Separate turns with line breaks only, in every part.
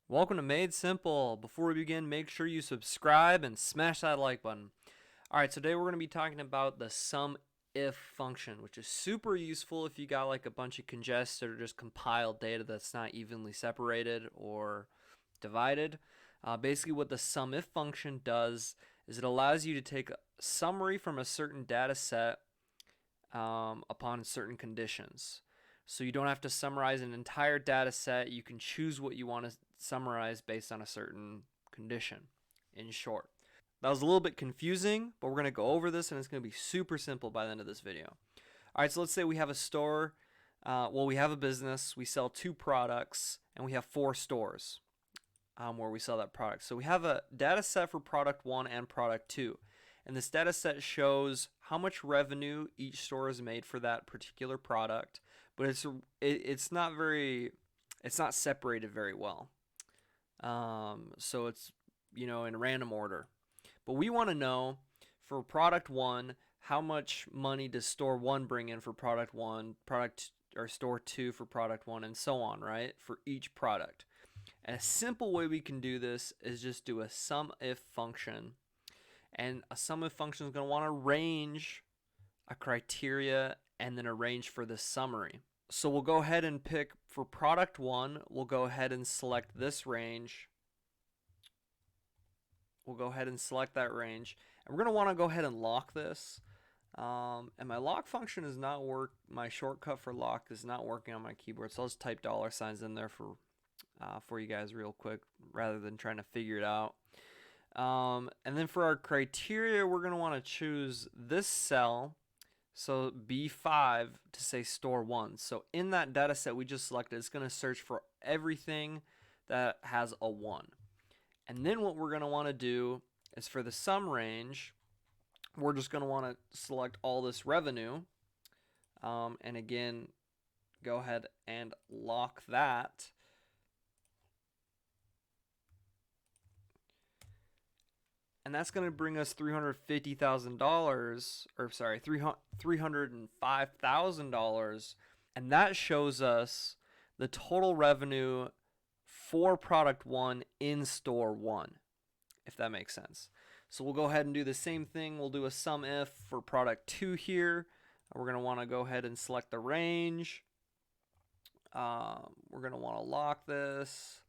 Welcome to Made Simple. Before we begin, make sure you subscribe and smash that like button. Alright, today we're going to be talking about the SUMIF function, which is super useful if you got like a bunch of congested or just compiled data that's not evenly separated or divided. Basically what the SUMIF function does is it allows you to take a summary from a certain data set upon certain conditions. So you don't have to summarize an entire data set. You can choose what you want to summarize based on a certain condition, in short. That was a little bit confusing, but we're going to go over this and it's going to be super simple by the end of this video. Alright, so let's say we have a store. We have a business. We sell 2 products and we have 4 stores where we sell that product. So we have a data set for product 1 and product 2. And this data set shows how much revenue each store has made for that particular product, but it's not separated very well. So it's in random order. But we want to know for product 1 how much money does store 1 bring in for product 1, or store 2 for product 1, and so on, right? For each product. And a simple way we can do this is just do a SUMIF function. And a SUMIF function is going to want to range a criteria and then a range for the summary. So we'll go ahead and pick for product 1, we'll go ahead and select this range. We'll go ahead and select that range. And we're going to want to go ahead and lock this. And my lock function is not my shortcut for lock is not working on my keyboard. So I'll just type $signs in there for you guys real quick rather than trying to figure it out. And then for our criteria, we're going to want to choose this cell, so B5, to say store 1. So in that data set we just selected, it's going to search for everything that has a 1. And then what we're going to want to do is for the sum range, we're just going to want to select all this revenue. And again, go ahead and lock that. And that's going to bring us $350,000, or sorry, $305,000. And that shows us the total revenue for product 1 in store 1, if that makes sense. So we'll go ahead and do the same thing. We'll do a SUMIF for product 2 here. We're going to want to go ahead and select the range. We're going to want to lock this.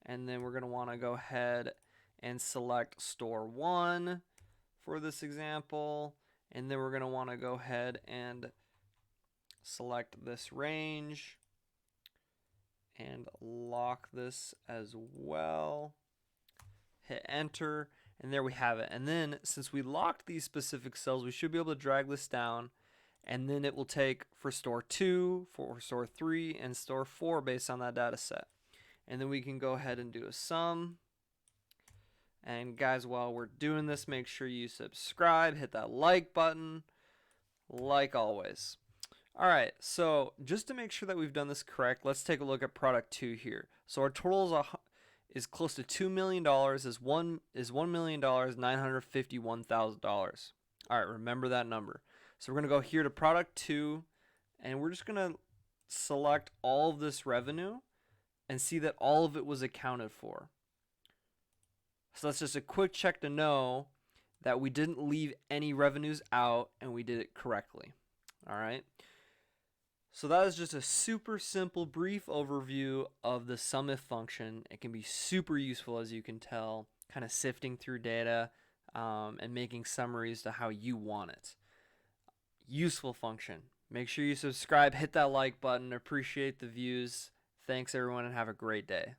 And then we're going to want to go ahead and select store 1 for this example. And then we're going to want to go ahead and select this range and lock this as well. Hit enter, and there we have it. And then since we locked these specific cells, we should be able to drag this down, and then it will take for store 2, for store 3, and store 4 based on that data set. And then we can go ahead and do a sum. And guys, while we're doing this, make sure you subscribe, hit that like button, like always. Alright, so just to make sure that we've done this correct, let's take a look at product 2 here. So our total is close to $2 million, is $1,951,000. Alright, remember that number. So we're going to go here to product 2, and we're just going to select all of this revenue and see that all of it was accounted for. So that's just a quick check to know that we didn't leave any revenues out and we did it correctly. Alright. So that is just a super simple brief overview of the SUMIF function. It can be super useful, as you can tell, kind of sifting through data and making summaries to how you want it. Useful function. Make sure you subscribe, hit that like button, appreciate the views. Thanks everyone and have a great day.